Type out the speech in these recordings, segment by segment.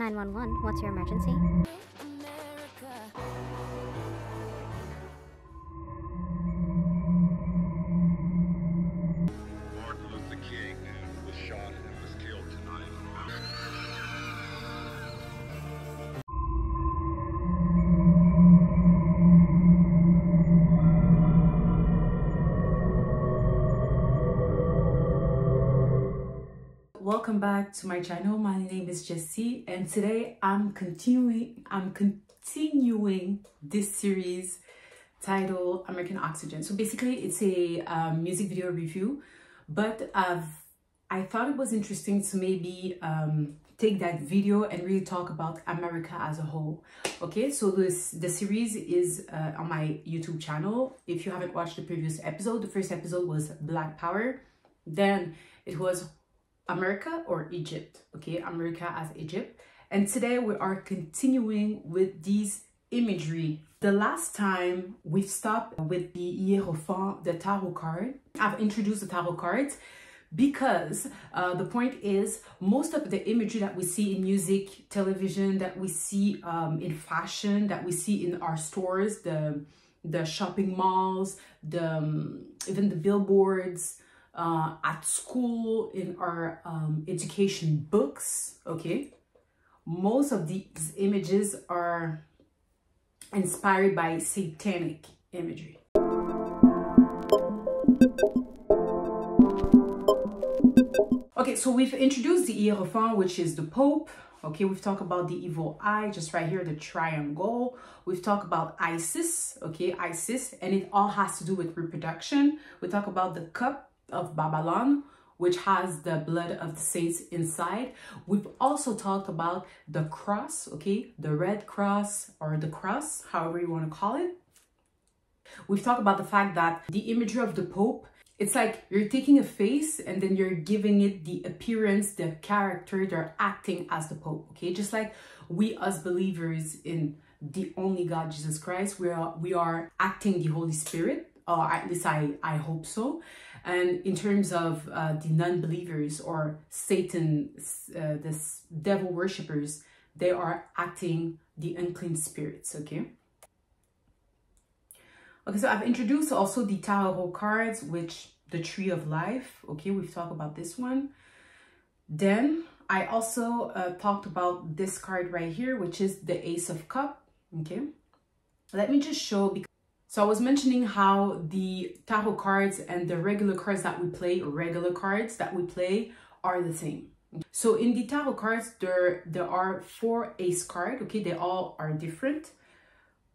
911, what's your emergency? Martin Luther King was shot and was killed tonight. Welcome back to my channel. My name is Jessie, and today I'm continuing this series titled American Oxygen. So basically it's a music video review, but I thought it was interesting to maybe take that video and really talk about America as a whole. Okay, so the series is on my YouTube channel. If you haven't watched the previous episode, the first episode was Black Power, then it was America or Egypt. Okay, America as Egypt. And today we are continuing with these imagery. The last time we stopped with the Hierophant, the tarot card. I've introduced the tarot cards because the point is most of the imagery that we see in music, television, that we see in fashion, that we see in our stores, the shopping malls, even the billboards, at school, in our education books, okay, most of these images are inspired by satanic imagery. Okay, so we've introduced the Hierophant, which is the Pope. Okay, we've talked about the evil eye, just right here, the triangle. We've talked about Isis, okay, Isis, and it all has to do with reproduction. We talk about the cup of Babylon, which has the blood of the saints inside. We've also talked about the cross, okay, the red cross or the cross, however you want to call it. We've talked about the fact that the imagery of the Pope, it's like you're taking a face and then you're giving it the appearance, the character, they're acting as the Pope, okay? Just like we as believers in the only God, Jesus Christ, we are acting the Holy Spirit, or at least I hope so. And in terms of the non-believers or Satan, this devil worshippers, they are acting the unclean spirits, okay? Okay, so I've introduced also the tarot cards, which the Tree of Life, okay? We've talked about this one. Then I also talked about this card right here, which is the Ace of Cups, okay? Let me just show, because so I was mentioning how the tarot cards and the regular cards that we play, are the same. So in the tarot cards, there are 4 ace cards, okay? They all are different,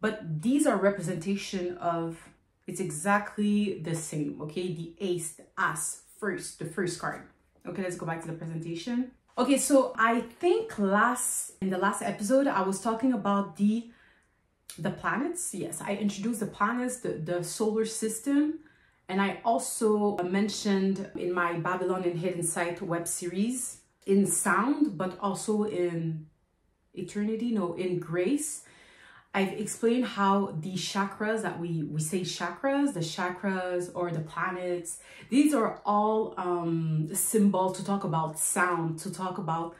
but these are representation of, it's exactly the same, okay? The ace, the ass, the first card. Okay, let's go back to the presentation. Okay, so I think in the last episode, I was talking about the planets. Yes, I introduced the planets, the solar system, and I also mentioned in my Babylonian Hidden Sight web series in sound, but also in eternity, no, in grace. I've explained how the chakras that we say chakras, the chakras or the planets, these are all symbols to talk about sound, to talk about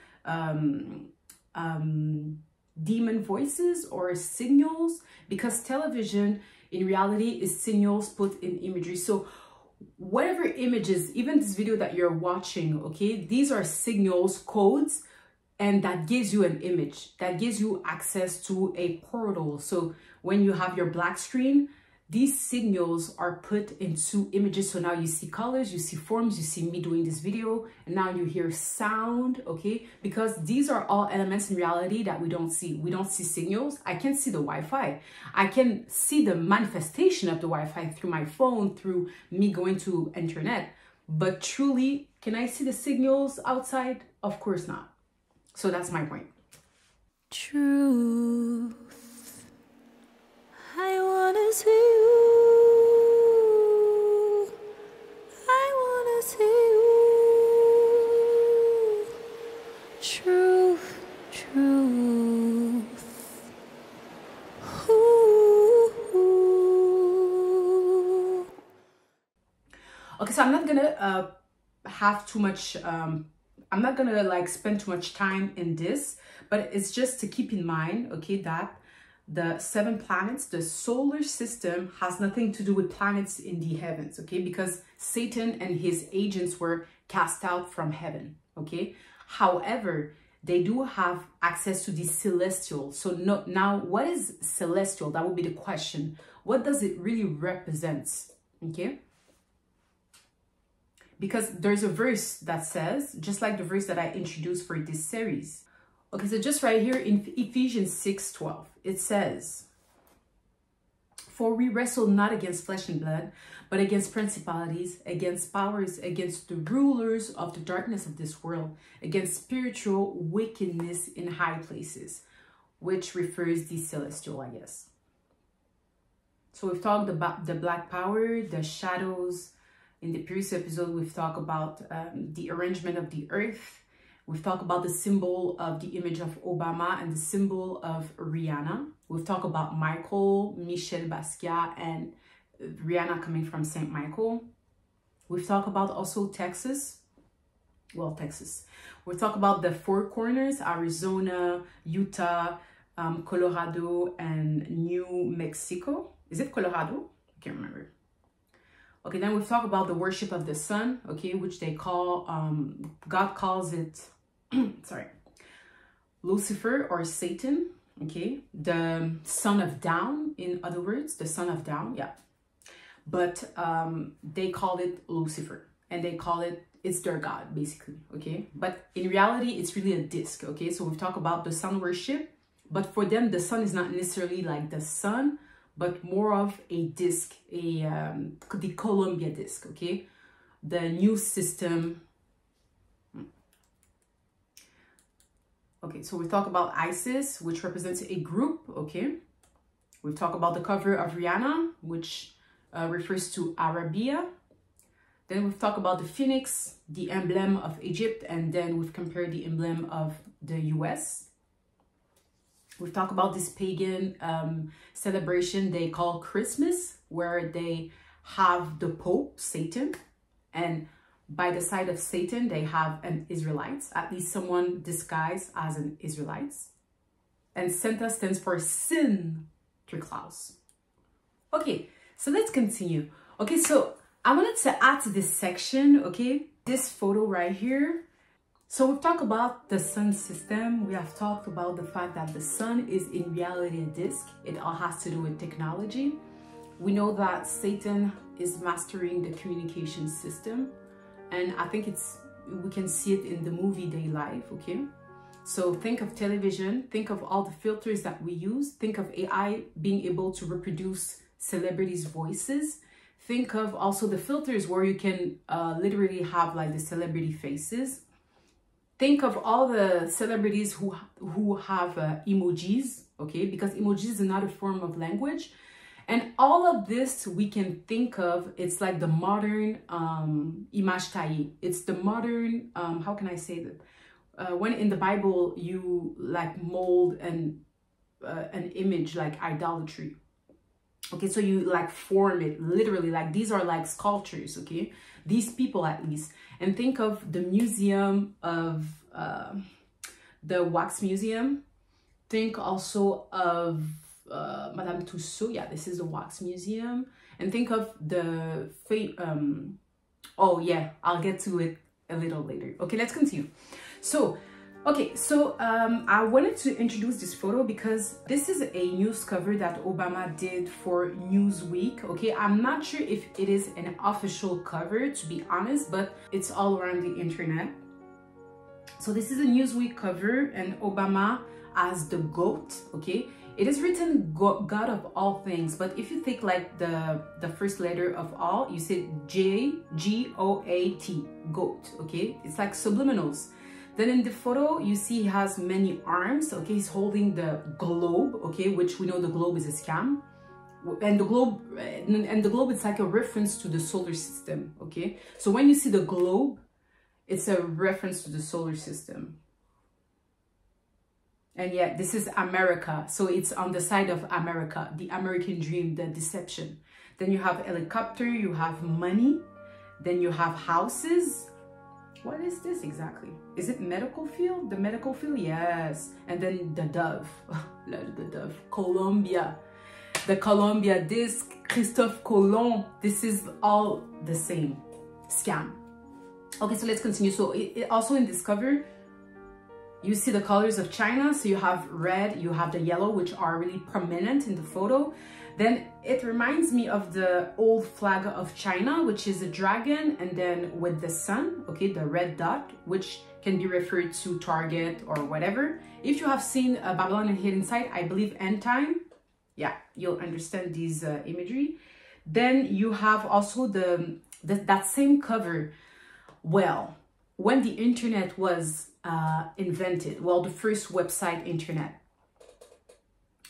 demon voices or signals, because television in reality is signals put in imagery. So whatever images, even this video that you're watching, okay, these are signals, codes, and that gives you an image, that gives you access to a portal. So when you have your black screen, these signals are put into images. So now you see colors, you see forms, you see me doing this video, and now you hear sound, okay? Because these are all elements in reality that we don't see. We don't see signals. I can see the Wi-Fi. I can see the manifestation of the Wi-Fi through my phone, through me going to internet. But truly, can I see the signals outside? Of course not. So that's my point. Truth. I wanna see you. I wanna see you. Truth, truth. Ooh. Okay, so I'm not gonna have too much I'm not gonna like spend too much time in this, but it's just to keep in mind, okay, that the 7 planets, the solar system has nothing to do with planets in the heavens, okay, because Satan and his agents were cast out from heaven, okay. However, they do have access to the celestial. So no, now what is celestial? That would be the question. What does it really represent? Okay. Because there's a verse that says, just like the verse that I introduced for this series. Okay, so just right here in Ephesians 6:12, it says, "For we wrestle not against flesh and blood, but against principalities, against powers, against the rulers of the darkness of this world, against spiritual wickedness in high places," which refers the celestial, I guess. So we've talked about the black power, the shadows. In the previous episode, we've talked about the arrangement of the earth. We've talked about the symbol of the image of Obama and the symbol of Rihanna. We've talked about Michael, Michel Basquiat, and Rihanna coming from St. Michael. We've talked about also Texas. Well, Texas. We'll talk about the four corners, Arizona, Utah, Colorado, and New Mexico. Is it Colorado? I can't remember. Okay, then we've talked about the worship of the sun, okay, which they call, God calls it, sorry, Lucifer or Satan, okay, the son of down, in other words, the son of down, yeah. But they call it Lucifer, and they call it, it's their God, basically, okay. But in reality, it's really a disc, okay. So we've talked about the sun worship, but for them, the sun is not necessarily like the sun, but more of a disc, the Columbia disc, okay? The new system. Okay, so we talk about ISIS, which represents a group, okay? We talk about the cover of Rihanna, which refers to Arabia. Then we've talked about the phoenix, the emblem of Egypt, and then we've compared the emblem of the US. We've talked about this pagan celebration they call Christmas, where they have the Pope, Satan, and by the side of Satan, they have an Israelite, at least someone disguised as an Israelite. And Santa stands for Sinterklaas. Okay, so let's continue. Okay, so I wanted to add to this section, okay, this photo right here. So we've talked about the sun system. We have talked about the fact that the sun is in reality a disk. It all has to do with technology. We know that Satan is mastering the communication system. And I think we can see it in the movie Day Life, okay? So think of television, think of all the filters that we use. Think of AI being able to reproduce celebrities' voices. Think of also the filters where you can literally have like the celebrity faces. Think of all the celebrities who have emojis, okay? Because emojis is another form of language. And all of this we can think of, it's like the modern image taillée. It's the modern, how can I say that? When in the Bible, you like mold an image like idolatry. Okay, so you like form it literally, like these are like sculptures, okay? These people at least. And think of the museum of the wax museum. Think also of Madame Tussauds. Yeah, this is the wax museum. And think of the oh yeah, I'll get to it a little later. Okay, let's continue. So okay, so I wanted to introduce this photo because this is a news cover that Obama did for Newsweek. Okay, I'm not sure if it is an official cover, to be honest, but it's all around the internet. So this is a Newsweek cover and Obama as the GOAT, okay? It is written God of all things, but if you think like the first letter of all, you say G-O-A-T, GOAT, okay? It's like subliminals. Then in the photo, you see he has many arms, okay? He's holding the globe, okay? Which we know the globe is a scam. And the globe is like a reference to the solar system, okay? So when you see the globe, it's a reference to the solar system. And yeah, this is America. So it's on the side of America, the American dream, the deception. Then you have helicopter, you have money, then you have houses, What is this exactly? Is it medical field? The medical field? Yes. And then the dove. The dove. Colombia. The Colombia disc. Christophe Colomb. This is all the same scam. Okay, so let's continue. So it also in this cover, you see the colors of China. So you have red, you have the yellow, which are really prominent in the photo. Then it reminds me of the old flag of China, which is a dragon, and then with the sun, okay, the red dot, which can be referred to Target or whatever. If you have seen Babylon and Hidden Site, I believe End Time, yeah, you'll understand these imagery. Then you have also that same cover. Well, when the internet was invented, well, the first website internet,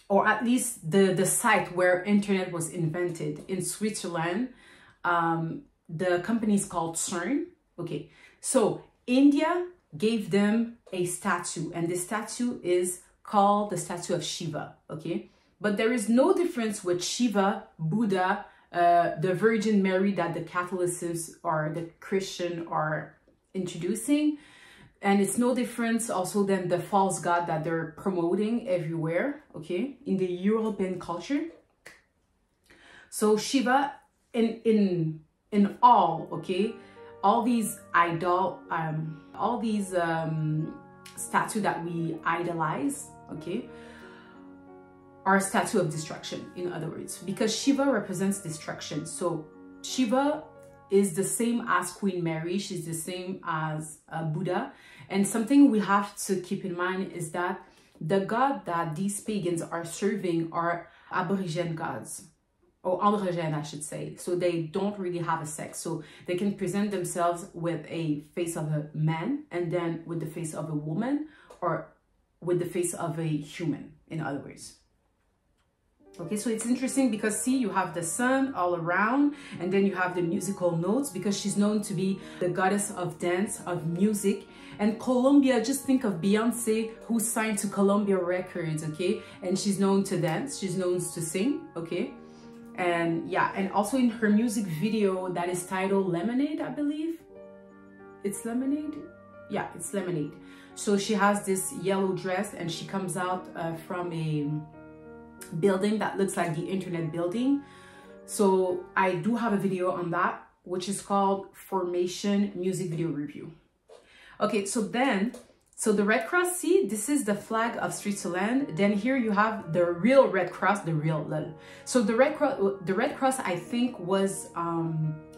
or at least the site where internet was invented in Switzerland, the company is called CERN. Okay, so India gave them a statue, and this statue is called the statue of Shiva. Okay, but there is no difference with Shiva, Buddha, the Virgin Mary that the Catholicism or the Christian are introducing. And it's no difference also than the false god that they're promoting everywhere, okay, in the European culture. So Shiva, in all, okay, all these statues that we idolize, okay, are a statue of destruction, in other words, because Shiva represents destruction. So Shiva is the same as Queen Mary, she's the same as Buddha. And something we have to keep in mind is that the god that these pagans are serving are aborigine gods, or androgyne, I should say. So they don't really have a sex. So they can present themselves with a face of a man, and then with the face of a woman, or with the face of a human, in other words. Okay, so it's interesting because see, you have the sun all around, and then you have the musical notes, because she's known to be the goddess of dance, of music. And Colombia, just think of Beyonce, who signed to Columbia Records, okay? And she's known to dance, she's known to sing, okay? And yeah, and also in her music video that is titled Lemonade, I believe. It's Lemonade? Yeah, it's Lemonade. So she has this yellow dress, and she comes out from a building that looks like the internet building. So I do have a video on that, which is called Formation Music Video Review. Okay, so the Red Cross, see, this is the flag of Switzerland. Then here you have the real Red Cross, the real lol. So the Red Cross I think was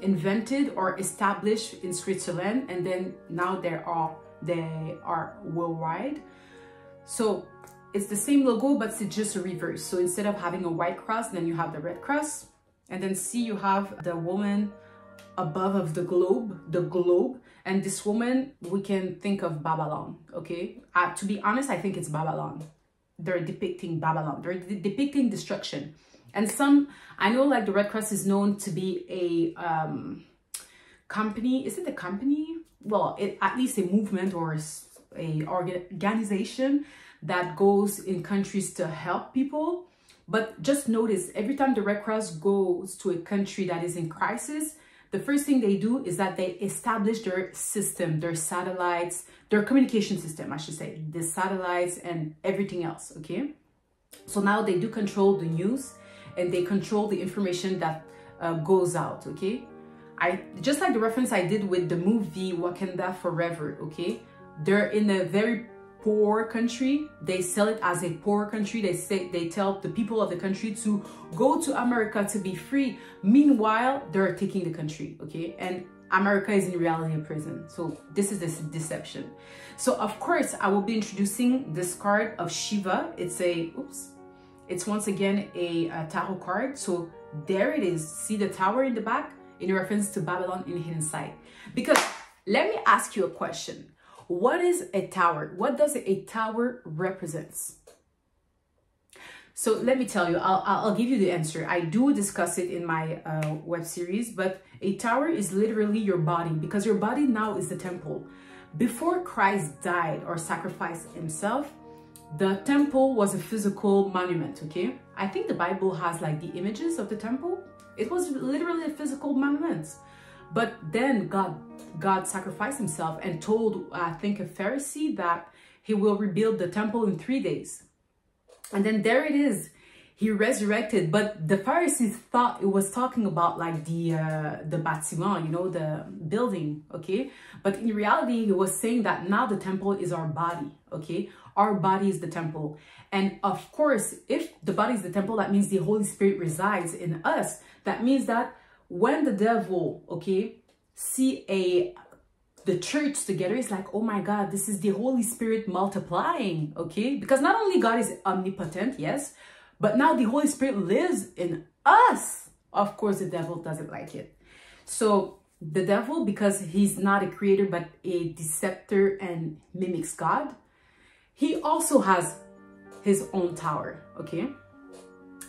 invented or established in Switzerland, and then now they are worldwide. So it's the same logo, but it's just a reverse. So instead of having a white cross, then you have the red cross. And then see, you have the woman above of the globe. And this woman, we can think of Babylon, okay? To be honest, I think it's Babylon. They're depicting Babylon. They're depicting destruction. And I know like the Red Cross is known to be a company. Is it a company? Well, at least a movement or a organization that goes in countries to help people. But just notice, every time the Red Cross goes to a country that is in crisis, the first thing they do is that they establish their system, their satellites, their communication system, I should say, the satellites and everything else, okay? So now they do control the news, and they control the information that goes out, okay? Just like the reference I did with the movie Wakanda Forever, okay? They're in a very poor country. They sell it as a poor country. They tell the people of the country to go to America to be free. Meanwhile, they're taking the country, okay? And America is in reality a prison. So this is this deception. So of course, I will be introducing this card of Shiva. It's once again a tarot card. So there it is. See the tower in the back in reference to Babylon in Hidden Site. Because let me ask you a question. What is a tower? What does a tower represent? So let me tell you, I'll give you the answer. I do discuss it in my web series, but a tower is literally your body, because your body now is the temple. Before Christ died or sacrificed himself, the temple was a physical monument, okay? I think the Bible has like the images of the temple. It was literally a physical monument. But then God God sacrificed himself and told, I think, a Pharisee that he will rebuild the temple in 3 days. And then there it is. He resurrected, but the Pharisees thought it was talking about like the bâtiment, you know, the building, okay? But in reality, he was saying that now the temple is our body, okay? Our body is the temple. And of course, if the body is the temple, that means the Holy Spirit resides in us. That means that when the devil, okay, see the church together, it's like, oh my God, this is the Holy Spirit multiplying, okay? Because not only God is omnipotent, yes, but now the Holy Spirit lives in us. Of course, the devil doesn't like it. So the devil, because he's not a creator, but a deceptor and mimics God, he also has his own tower, okay?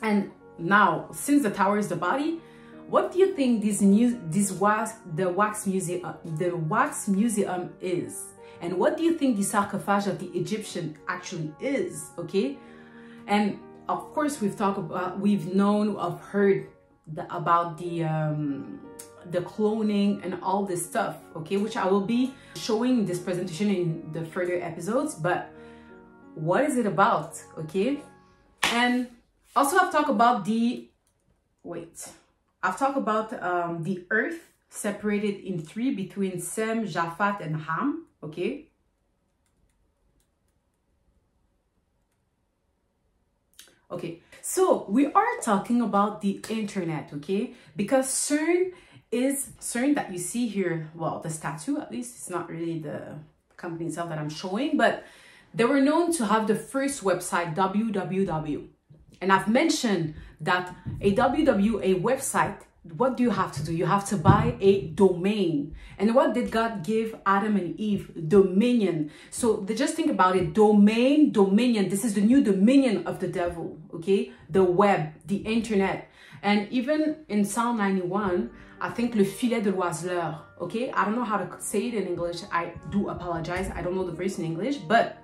And now, since the tower is the body, what do you think the wax museum is? And what do you think the sarcophage of the Egyptian actually is, okay? And of course, we've heard about the cloning and all this stuff, okay, which I will be showing this presentation in the further episodes. But what is it about, okay? And also I've talked about the earth separated in 3 between Sem, Japhet, and Ham, okay? Okay, so we are talking about the internet, okay? Because CERN that you see here, well, the statue at least, it's not really the company itself that I'm showing, but they were known to have the first website, WWW. And I've mentioned that a WWIII website, what do you have to do? You have to buy a domain. And what did God give Adam and Eve? Dominion. So just think about it. Dominion. This is the new dominion of the devil, okay? The web, the internet. And even in Psalm 91, I think le filet de l'oiseleur, okay? I don't know how to say it in English. I do apologize. I don't know the verse in English, but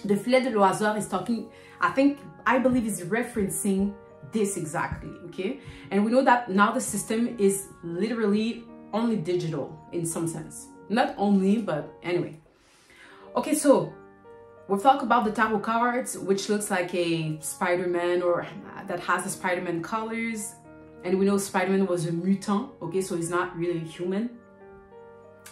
the filet de l'oiseleur is talking, I believe is referencing this exactly, okay? And we know that now the system is literally only digital in some sense. Not only, but anyway. Okay, so we'll talk about the tarot cards, which looks like a Spider-Man, or that has the Spider-Man colors. And we know Spider-Man was a mutant, okay? So he's not really human.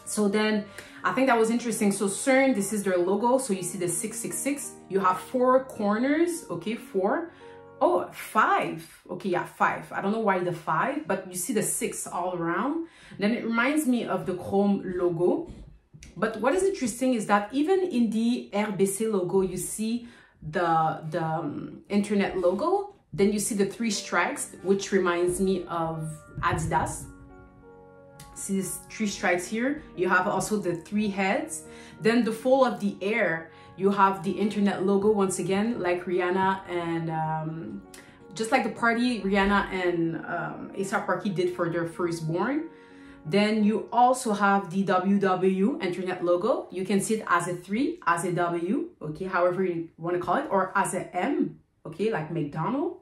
So then I think that was interesting. So CERN, this is their logo. So you see the 666. You have 4 corners, okay? 4. Oh, 5. Okay, yeah, 5. I don't know why the 5, but you see the 6 all around. Then it reminds me of the Chrome logo. But what is interesting is that even in the RBC logo, you see the internet logo. Then you see the 3 strikes, which reminds me of Adidas. See these 3 strikes here. You have also the 3 heads. Then the fall of the air. You have the internet logo once again, like Rihanna and just like the party Rihanna and A$AP Rocky did for their firstborn. Then you also have the WWIII internet logo. You can see it as a 3, as a W, okay, however you want to call it, or as a M, okay, like McDonald.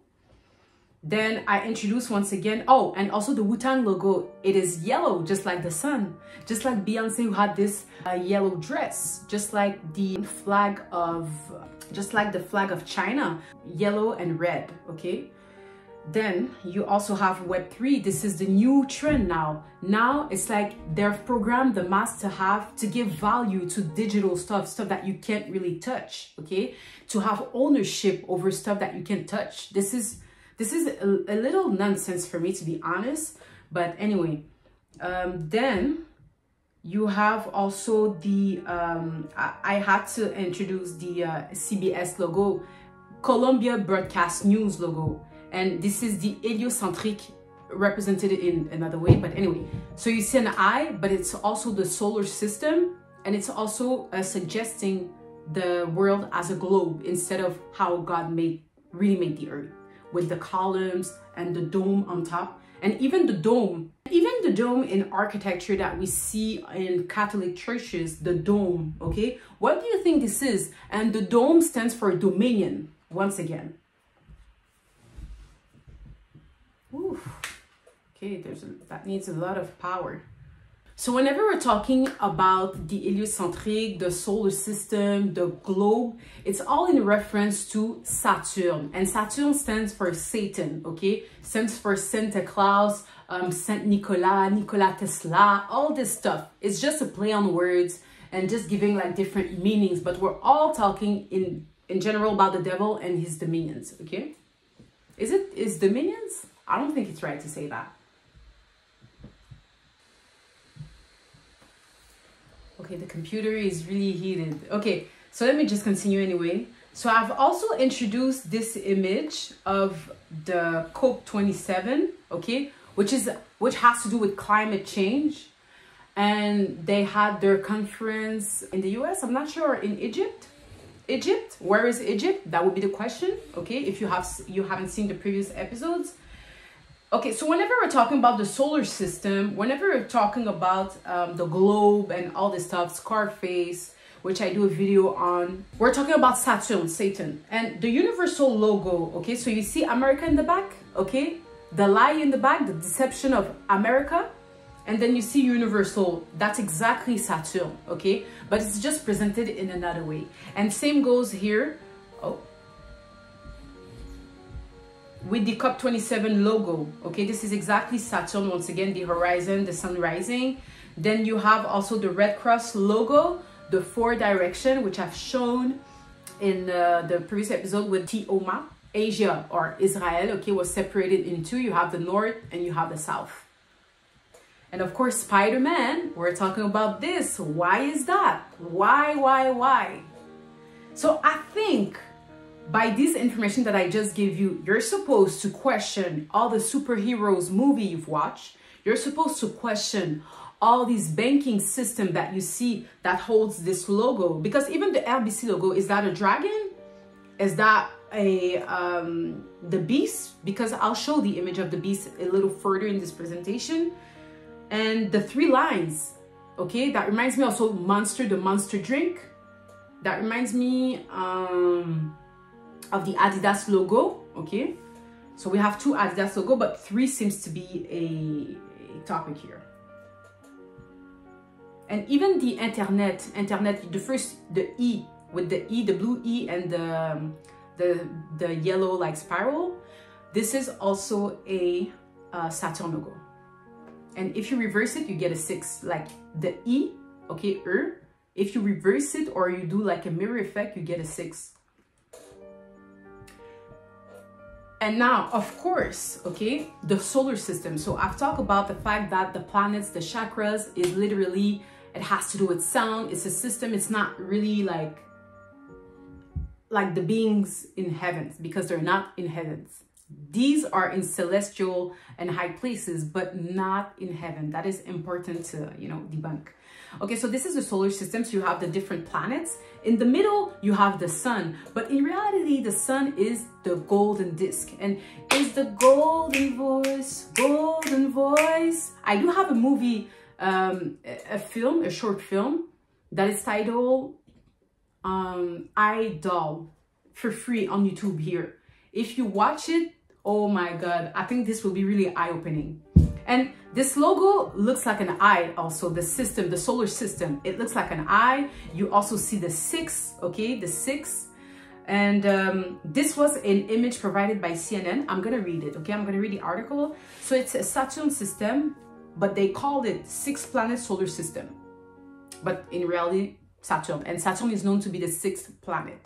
Then I introduce once again, oh, and also the Wu-Tang logo. It is yellow, just like the sun. Just like Beyonce, who had this yellow dress. Just like the flag of China, yellow and red, okay? Then you also have Web3. This is the new trend now. Now it's like they've programmed the mass to give value to digital stuff that you can't really touch, okay? To have ownership over stuff that you can touch. This is a little nonsense for me, to be honest. But anyway, then you have also the, I had to introduce the CBS logo, Columbia Broadcast News logo. And this is the heliocentric represented in another way. But anyway, so you see an eye, but it's also the solar system. And it's also suggesting the world as a globe instead of how God really made the earth, with the columns and the dome on top. And even the dome in architecture that we see in Catholic churches, the dome, okay? What do you think this is? And the dome stands for dominion, once again. Oof. Okay, that needs a lot of power. So whenever we're talking about the heliocentric, the solar system, the globe, it's all in reference to Saturn. And Saturn stands for Satan, okay? Stands for Santa Claus, Saint Nicolas, Nikola Tesla, all this stuff. It's just a play on words and just giving like different meanings. But we're all talking in general about the devil and his dominions, okay? Is dominions? I don't think it's right to say that. Okay, the computer is really heated. Okay, so let me just continue anyway. So I've also introduced this image of the COP27, okay, which has to do with climate change. And they had their conference in the US, I'm not sure, in Egypt. Egypt, where is Egypt? That would be the question, okay, if you haven't seen the previous episodes. Okay, so whenever we're talking about the solar system, whenever we're talking about the globe and all this stuff, Scarface, which I do a video on, we're talking about Saturn, Satan, and the universal logo, okay? So you see America in the back, okay? The lie in the back, the deception of America, and then you see universal, that's exactly Saturn, okay? But it's just presented in another way. And same goes here, with the COP27 logo, okay? This is exactly Saturn, once again, the horizon, the sun rising. Then you have also the Red Cross logo, the 4 direction, which I've shown in the previous episode with Tioma. Asia or Israel, okay, was separated in 2. You have the north and you have the south. And of course, Spider-Man, we're talking about this. Why is that? Why? So I think by this information that I just gave you, you're supposed to question all the superheroes movie you've watched. You're supposed to question all these banking system that you see that holds this logo. Because even the RBC logo, is that a dragon? Is that the beast? Because I'll show the image of the beast a little further in this presentation. And the 3 lines, okay, that reminds me also Monster, the Monster drink. That reminds me of the Adidas logo, okay? So we have 2 Adidas logo, but 3 seems to be a topic here. And even the internet, the E, with the E, the blue E and the yellow like spiral, this is also a Saturn logo. And if you reverse it, you get a 6, like the E, okay, if you reverse it or you do like a mirror effect, you get a 6. And now, of course, okay, the solar system. So I've talked about the fact that the planets, the chakras, is literally, it has to do with sound. It's a system. It's not really like the beings in heavens, because they're not in heavens. These are in celestial and high places, but not in heaven. That is important to, you know, debunk. Okay, so this is the solar system. So you have the different planets. In the middle, you have the sun. But in reality, the sun is the golden disc. And is the golden voice, I do have a movie, a short film that is titled Idol, for free on YouTube here. If you watch it, oh my God, I think this will be really eye-opening. And this logo looks like an eye also, the system, the solar system. It looks like an eye. You also see the 6, okay, the 6. And this was an image provided by CNN. I'm gonna read it, okay? I'm gonna read the article. So it's a Saturn system, but they called it 6-planet solar system. But in reality, Saturn. And Saturn is known to be the 6th planet.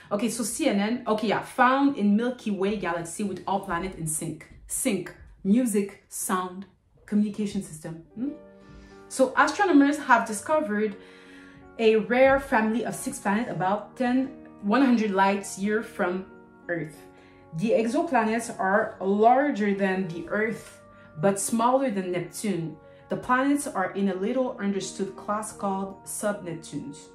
Okay, so CNN, okay, yeah, found in Milky Way galaxy with all planets in sync. Sync, music, sound, communication system. So astronomers have discovered a rare family of 6 planets about 100 light years from Earth. The exoplanets are larger than the Earth, but smaller than Neptune. The planets are in a little understood class called sub-Neptunes,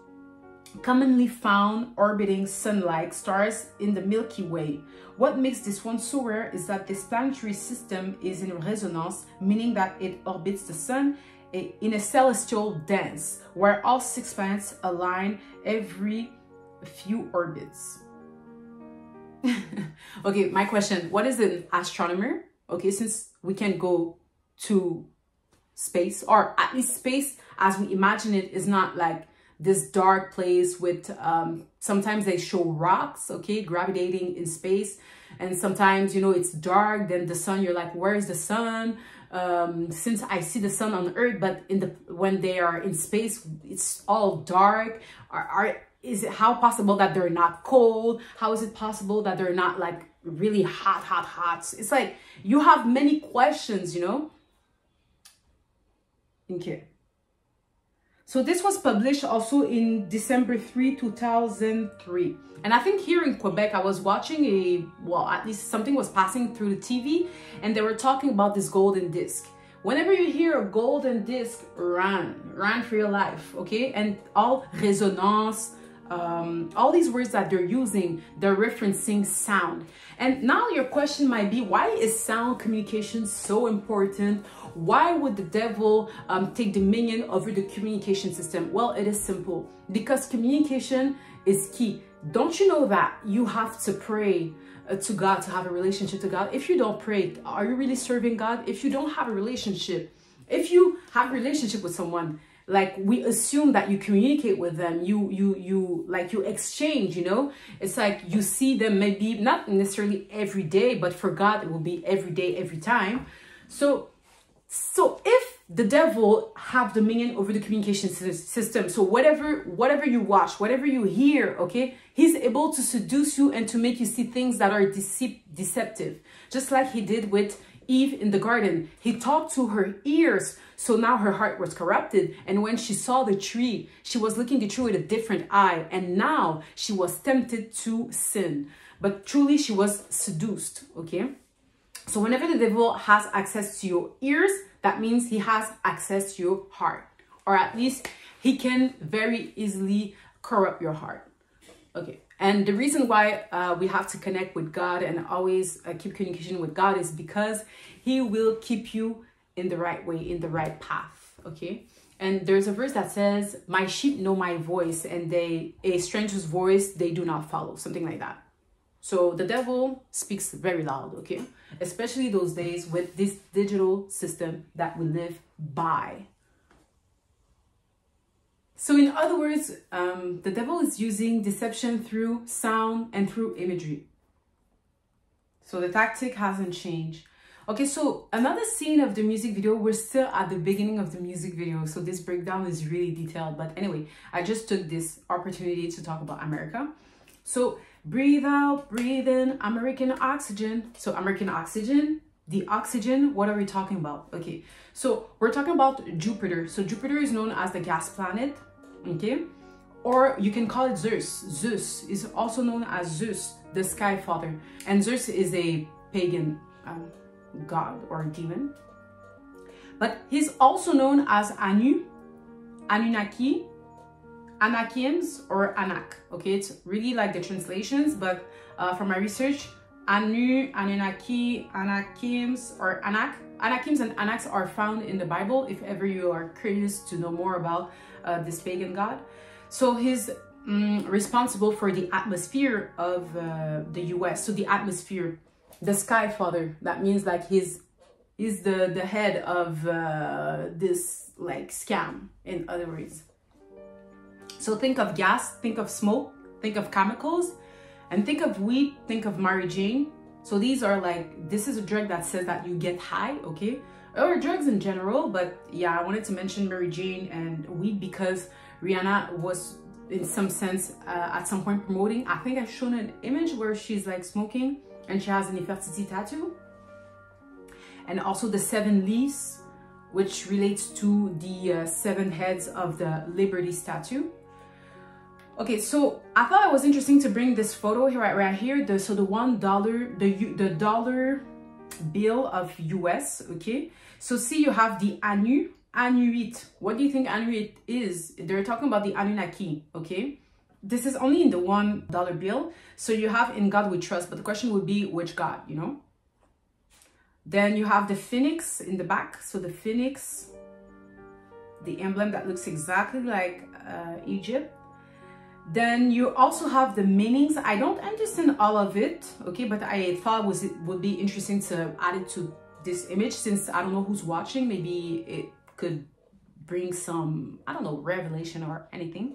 commonly found orbiting sun-like stars in the Milky Way. What makes this one so rare is that this planetary system is in resonance, meaning that it orbits the sun in a celestial dance, where all 6 planets align every few orbits. Okay, my question, what is an astronomer? Okay, since we can go to space, or at least space as we imagine it is not like this dark place with sometimes they show rocks, okay, gravitating in space, and sometimes, you know, it's dark, then the sun, you're like, where is the sun? Since I see the sun on Earth, but when they are in space, it's all dark. Is it how possible that they're not cold? How is it possible that they're not like really hot? It's like you have many questions, you know. Okay. So this was published also in December 3, 2003. And I think here in Quebec, I was watching at least something was passing through the TV, and they were talking about this golden disc. Whenever you hear a golden disc, run for your life, okay? And all resonance, all these words that they're using, they're referencing sound. And now your question might be, why is sound communication so important? Why would the devil take dominion over the communication system? Well, it is simple, because communication is key. Don't you know that you have to pray to God to have a relationship to God? If you don't pray, are you really serving God? If you don't have a relationship, if you have a relationship with someone, like we assume that you communicate with them, you exchange, you know, it's like you see them maybe not necessarily every day, but for God, it will be every day, every time. So if the devil have dominion over the communication system, so whatever you watch, whatever you hear, okay, he's able to seduce you and to make you see things that are deceptive, just like he did with Eve in the garden. He talked to her ears, so now her heart was corrupted, and when she saw the tree, she was looking the tree with a different eye, and now she was tempted to sin, but truly she was seduced, okay? So whenever the devil has access to your ears, that means he has access to your heart, or at least he can very easily corrupt your heart. Okay, and the reason why we have to connect with God and always keep communication with God is because he will keep you in the right way, in the right path, okay? And there's a verse that says, my sheep know my voice, and a stranger's voice they do not follow, something like that. So the devil speaks very loud, okay? Especially those days with this digital system that we live by. So in other words, the devil is using deception through sound and through imagery. So the tactic hasn't changed. Okay, so another scene of the music video, we're still at the beginning of the music video. So this breakdown is really detailed. But anyway, I just took this opportunity to talk about America. So breathe out, breathe in, American oxygen. So American oxygen, the oxygen, what are we talking about? Okay, so we're talking about Jupiter. So Jupiter is known as the gas planet, okay? Or you can call it Zeus. Zeus is also known as Zeus, the sky father. And Zeus is a pagan god or demon. But he's also known as Anu, Anunnaki, Anakims, or Anak. Okay, it's really like the translations, but from my research, Anu, Anunnaki, Anakims, or Anak. Anakims and Anaks are found in the Bible if ever you are curious to know more about this pagan god. So he's responsible for the atmosphere of the US. So the atmosphere, the sky father, that means like he's the head of this like scam, in other words. So think of gas, think of smoke, think of chemicals, and think of weed, think of Mary Jane. So these are like, this is a drug that says that you get high, okay? Or drugs in general, but yeah, I wanted to mention Mary Jane and weed because Rihanna was in some sense at some point promoting. I think I've shown an image where she's like smoking and she has an Nefertiti tattoo. And also the 7 leaves, which relates to the 7 heads of the Liberty statue. Okay, so I thought it was interesting to bring this photo here, right here. So the $1, the dollar bill of US, okay? So see, you have the Anuit. What do you think Anuit is? They're talking about the Anunnaki, okay? This is only in the $1 bill. So you have in God we trust, but the question would be which God, you know? Then you have the phoenix in the back. So the phoenix, the emblem that looks exactly like Egypt. Then you also have the meanings. I don't understand all of it, okay, but I thought it would be interesting to add it to this image since I don't know who's watching. Maybe could bring some, I don't know, revelation or anything.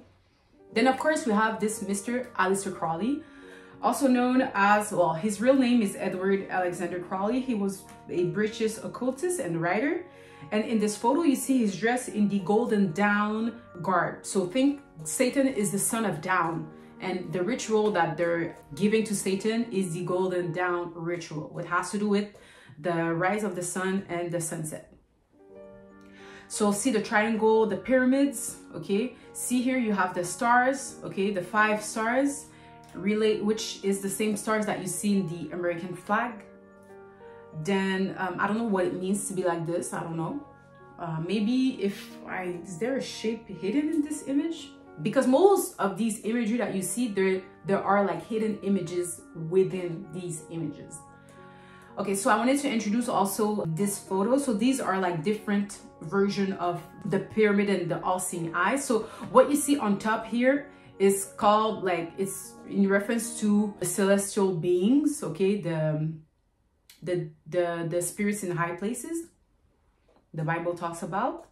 Then of course we have this Mr. Aleister Crowley, also known as, well, his real name is Edward Alexander Crowley. He was a British occultist and writer. And in this photo, you see he's dressed in the golden dawn garb. So think Satan is the son of dawn. And the ritual that they're giving to Satan is the golden dawn ritual. It has to do with the rise of the sun and the sunset. So see the triangle, the pyramids, okay? See here you have the stars, okay? The 5 stars, which is the same stars that you see in the American flag. Then I don't know what it means to be like this. I don't know. Maybe is there a shape hidden in this image? Because most of these imagery that you see, there are like hidden images within these images. Okay, so I wanted to introduce also this photo. So these are like different version of the pyramid and the all-seeing eye. So what you see on top here is called, like, it's in reference to the celestial beings, okay, the spirits in high places the Bible talks about.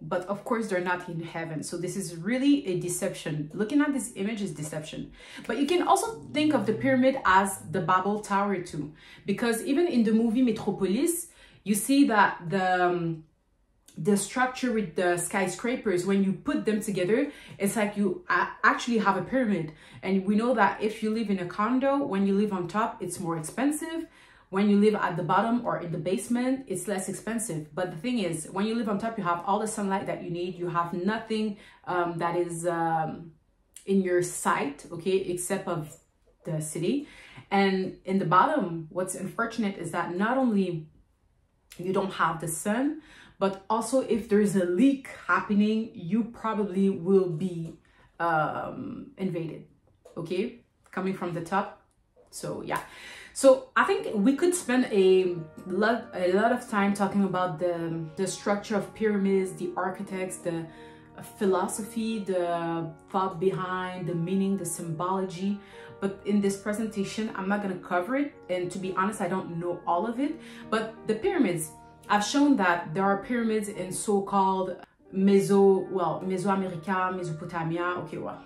But of course they're not in heaven. So this is really a deception. Looking at this image is deception. But you can also think of the pyramid as the Babel Tower too, because even in the movie Metropolis, you see that the structure with the skyscrapers, when you put them together, it's like you actually have a pyramid. And we know that if you live in a condo, when you live on top, it's more expensive. When you live at the bottom or in the basement, it's less expensive. But the thing is, when you live on top, you have all the sunlight that you need. You have nothing that is in your sight, okay, except of the city. And in the bottom, what's unfortunate is that not only you don't have the sun, but also if there's a leak happening, you probably will be invaded, okay, coming from the top. So yeah. So I think we could spend a lot of time talking about the structure of pyramids, the architects, the philosophy, the thought behind, the meaning, the symbology. But in this presentation, I'm not going to cover it. And to be honest, I don't know all of it. But the pyramids, I've shown that there are pyramids in so-called Mesoamerica, Mesopotamia. Okay, well.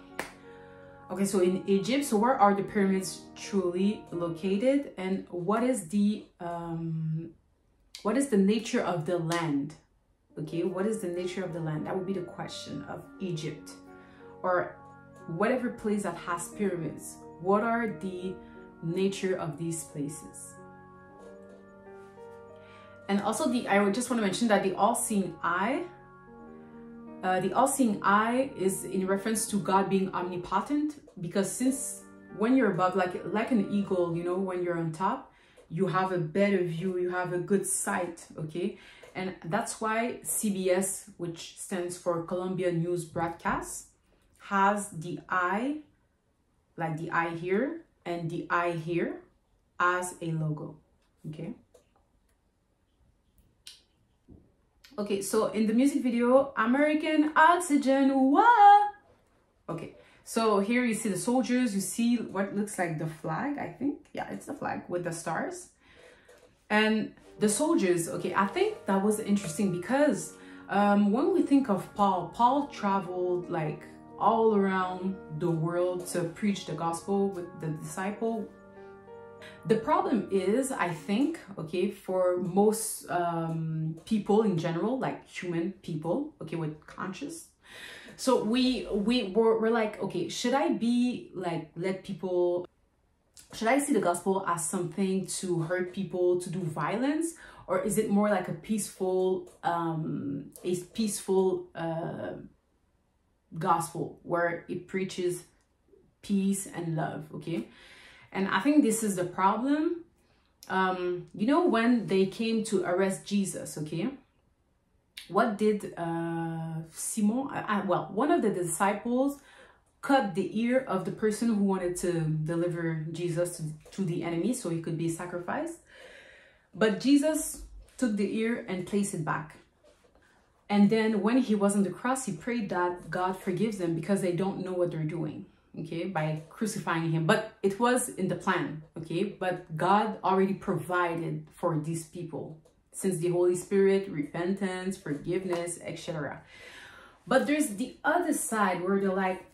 Okay, so in Egypt, so where are the pyramids truly located, and what is the nature of the land? Okay, what is the nature of the land? That would be the question of Egypt, or whatever place that has pyramids. What are the nature of these places? And also I just want to mention that the all-seeing eye. The all-seeing eye is in reference to God being omnipotent, because since when you're above, like an eagle, you know, when you're on top, you have a better view, you have a good sight, okay? And that's why CBS, which stands for Columbia News Broadcast, has the eye, like the eye here and the eye here, as a logo, okay? Okay, so in the music video, American Oxygen, what? Okay, so here you see the soldiers, you see what looks like the flag, I think. Yeah, it's the flag with the stars. And the soldiers, okay, I think that was interesting because when we think of Paul traveled like all around the world to preach the gospel with the disciple. The problem is, I think, okay, for most people in general, like human people, okay, with conscious. So we're like, okay, should I be like, should I see the gospel as something to hurt people, to do violence? Or is it more like a peaceful gospel where it preaches peace and love, okay? And I think this is the problem. You know, when they came to arrest Jesus, okay, what did Simon, well, one of the disciples cut the ear of the person who wanted to deliver Jesus to the enemy so he could be sacrificed. But Jesus took the ear and placed it back. And then when he was on the cross, he prayed that God forgives them because they don't know what they're doing, okay, by crucifying him. But it was in the plan, okay, but God already provided for these people. since the Holy Spirit, repentance, forgiveness, etc. But there's the other side where they're like,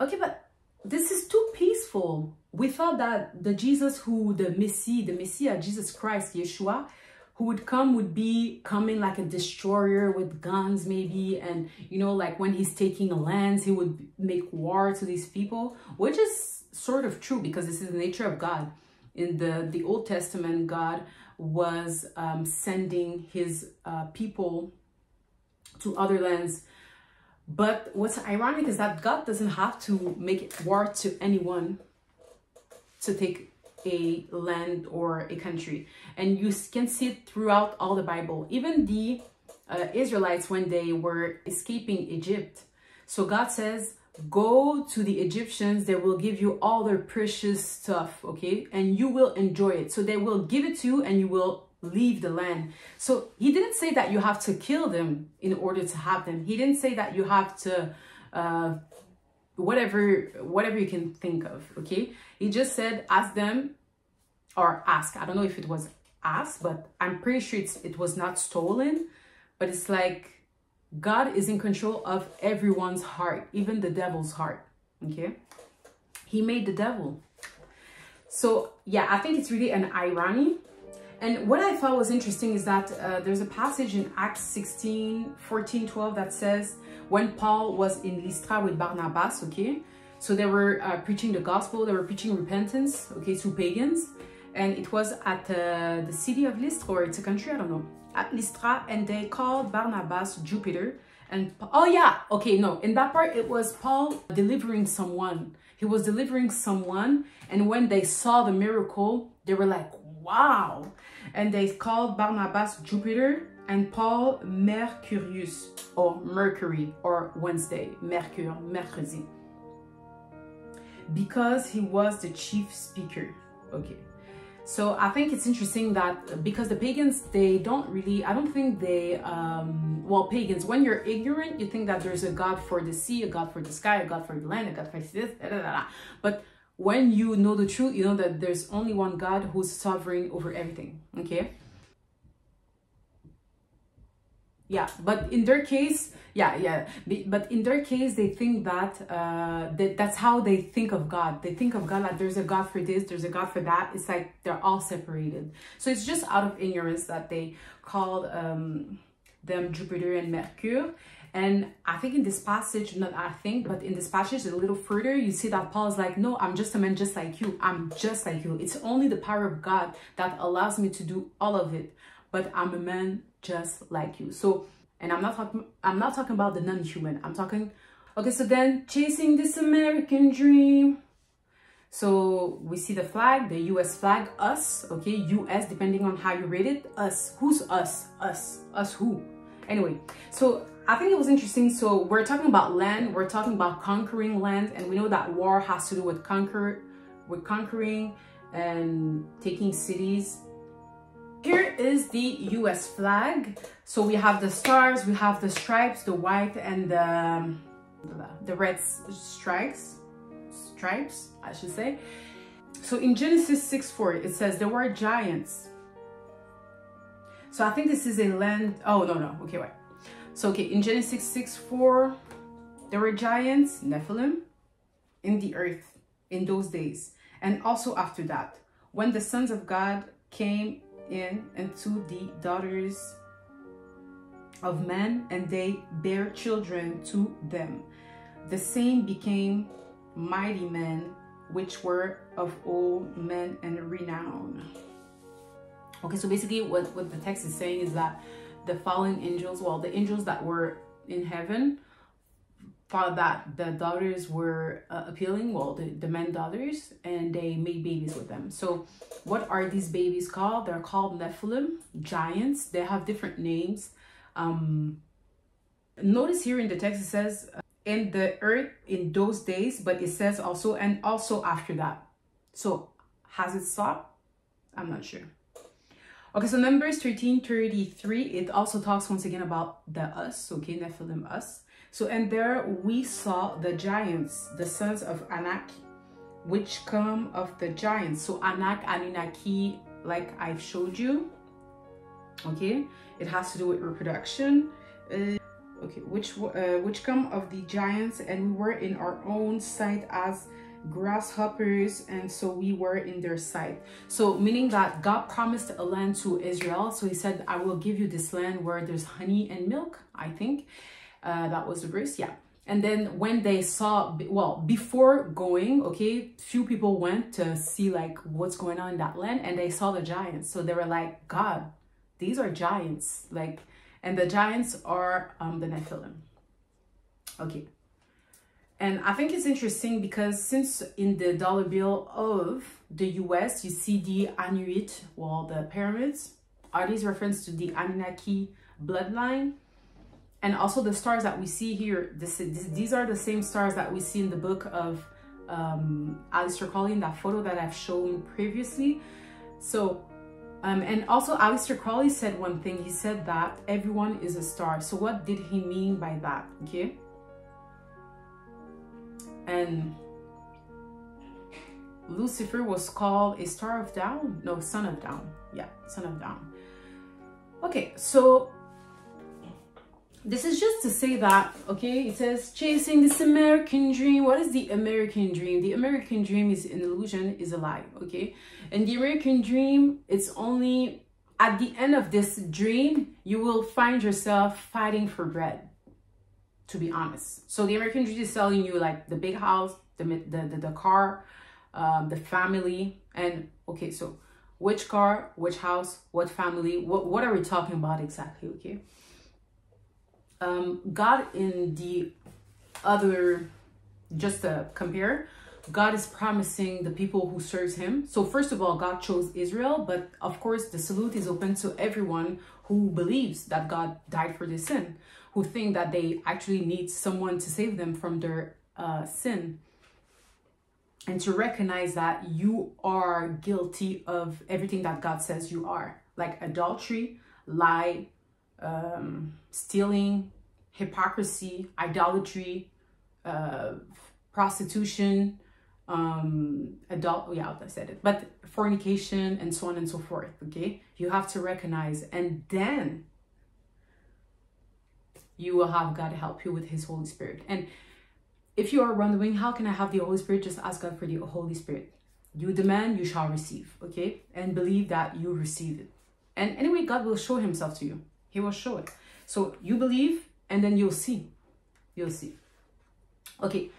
okay, but this is too peaceful. We thought that the Jesus who, the Messiah, Jesus Christ, Yeshua, who would come would be coming like a destroyer with guns maybe. And, you know, like when he's taking lands, he would make war to these people, which is sort of true because this is the nature of God. In the Old Testament, God was sending his people to other lands. But what's ironic is that God doesn't have to make war to anyone to take a land or a country. And you can see it throughout all the Bible. Even the Israelites, when they were escaping Egypt. So God says, go to the Egyptians, they will give you all their precious stuff, okay? And you will enjoy it. So they will give it to you and you will leave the land. So he didn't say that you have to kill them in order to have them. He didn't say that you have to whatever you can think of, okay? He just said ask them, or ask. I don't know if it was ask, but I'm pretty sure it was not stolen. But it's like God is in control of everyone's heart, even the devil's heart, okay? He made the devil. So yeah, I think it's really an irony. And what I thought was interesting is that there's a passage in Acts 16:14-12 that says when Paul was in Lystra with Barnabas, okay? So they were preaching the gospel, they were preaching repentance, okay, to pagans. And it was at the city of Lystra, or it's a country, I don't know, at Lystra, and they called Barnabas Jupiter. And, oh yeah, okay, no, in that part, it was Paul delivering someone. He was delivering someone, and when they saw the miracle, they were like, wow. And they called Barnabas Jupiter and Paul Mercurius, or Mercury, or Wednesday, Mercure, Mercredi, because he was the chief speaker, okay. So I think it's interesting that because the pagans, they don't really, I don't think they, well, pagans, when you're ignorant, you think that there's a God for the sea, a God for the sky, a God for the land, a God for this, da, da, da, da. But when you know the truth, you know that there's only one God who's sovereign over everything, okay? Yeah, but in their case, but in their case, they think that, that's how they think of God. They think of God like there's a God for this, there's a God for that. It's like they're all separated. So it's just out of ignorance that they called them Jupiter and Mercure. And I think in this passage, not I think, but in this passage a little further, you see that Paul is like, no, I'm just a man just like you. I'm just like you. It's only the power of God that allows me to do all of it. But I'm a man just like you. So, and I'm not talking about the non-human. I'm talking, okay, so then chasing this American dream. So we see the flag, the US flag, us, okay, US, depending on how you read it, us. Who's us? Us who? Anyway, so I think it was interesting. So we're talking about land, we're talking about conquering land, and we know that war has to do with conquering and taking cities. Here is the US flag. So we have the stars, we have the stripes, the white and the red stripes, I should say. So in Genesis 6:4, it says there were giants. So I think this is a land, oh no, okay, wait. So okay, in Genesis 6:4, there were giants, Nephilim, in the earth in those days. And also after that, when the sons of God came in into the daughters of men, and they bare children to them, the same became mighty men, which were of old men and renown. Okay, so basically what the text is saying is that the fallen angels, well, the angels that were in heaven, thought that the daughters were appealing, well, the men daughters, and they made babies with them. So what are these babies called? They're called Nephilim, giants. They have different names. Notice here in the text it says in the earth in those days, but it says also and also after that. So has it stopped? I'm not sure. Okay, so Numbers 13:33, it also talks once again about the us, okay, Nephilim, us. So, and there we saw the giants, the sons of Anak, which come of the giants. So Anak, Anunnaki, like I've showed you. Okay, it has to do with reproduction. Okay, which come of the giants, and we were in our own sight as grasshoppers, and so we were in their sight. So meaning that God promised a land to Israel. So he said, I will give you this land where there's honey and milk, I think. That was the verse, yeah. And then when they saw, well, before going, okay, few people went to see like what's going on in that land, and they saw the giants. So they were like, God, these are giants, like, and the giants are the Nephilim. Okay. And I think it's interesting because since in the dollar bill of the US, you see the Anuit, well, the pyramids, are these reference to the Anunnaki bloodline? And also the stars that we see here, these are the same stars that we see in the book of Aleister Crowley, in that photo that I've shown previously. So, and also Aleister Crowley said one thing. He said that everyone is a star. So what did he mean by that? Okay. And Lucifer was called a star of down. No, son of down. Yeah, son of down. Okay, so this is just to say that, okay, it says chasing this American dream. What is the American dream? The American dream is an illusion, is a lie, okay? And the American dream, it's only at the end of this dream, you will find yourself fighting for bread, to be honest. So the American dream is telling you like the big house, the car, the family, and okay, so which car, which house, what family, what are we talking about exactly, okay? God in the other, just to compare, God is promising the people who serves him. So first of all, God chose Israel, but of course the salute is open to everyone who believes that God died for their sin, who think that they actually need someone to save them from their sin, and to recognize that you are guilty of everything that God says you are, like adultery, lie, stealing, hypocrisy, idolatry, prostitution, yeah, I said it, but fornication, and so on and so forth. Okay, you have to recognize, and then you will have God help you with his Holy Spirit. And if you are wondering, how can I have the Holy Spirit? Just ask God for the Holy Spirit. You demand, you shall receive. Okay, and believe that you receive it. And anyway, God will show himself to you. He will show it. So you believe, and then you'll see. You'll see. Okay.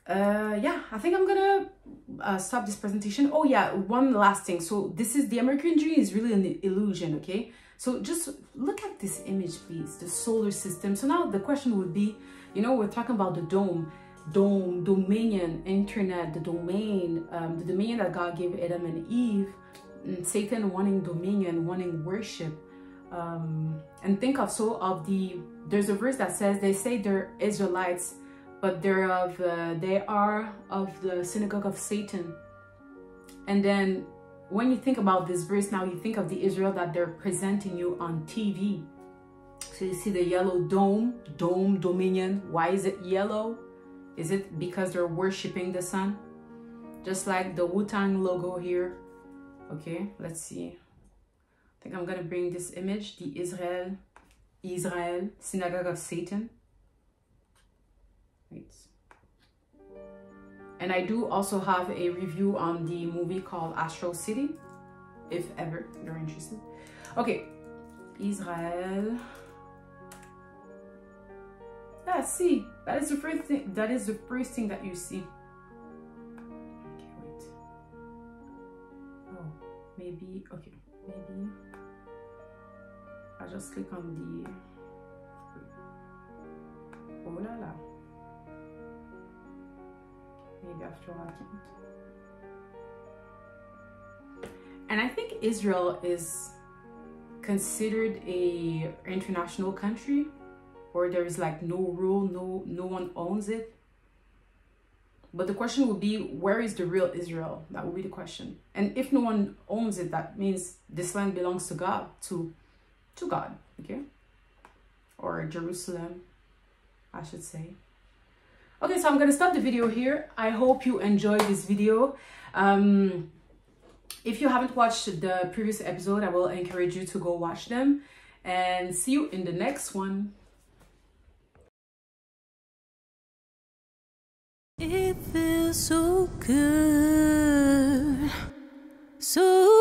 Yeah, I think I'm gonna stop this presentation. Oh yeah, one last thing. So this is the American dream is really an illusion, okay? So just look at this image, please, the solar system. So now the question would be, you know, we're talking about the dome, dominion, internet, the domain that God gave Adam and Eve, and Satan wanting dominion, wanting worship. And think also of there's a verse that says, they say they're Israelites, but they are of the synagogue of Satan. And then when you think about this verse, now you think of the Israel that they're presenting you on TV. So you see the yellow dome, dominion. Why is it yellow? Is it because they're worshiping the sun? Just like the Wu-Tang logo here. Okay, let's see. I think I'm gonna bring this image, the Israel synagogue of Satan. Wait. And I do also have a review on the movie called Astro City, if ever you're interested. Okay, Israel. Yeah, see, that is the first thing. That is the first thing that you see. Okay, wait. Oh, maybe. Okay, maybe. I'll just click on the. Oh la la. Maybe after all I can't. And I think Israel is considered a international country, or there is like no rule, no one owns it. But the question would be, where is the real Israel? That would be the question. And if no one owns it, that means this land belongs to God, to God, okay? Or Jerusalem, I should say. Okay, so I'm gonna stop the video here. I hope you enjoyed this video. If you haven't watched the previous episode, I will encourage you to go watch them, and see you in the next one. It feels so good, so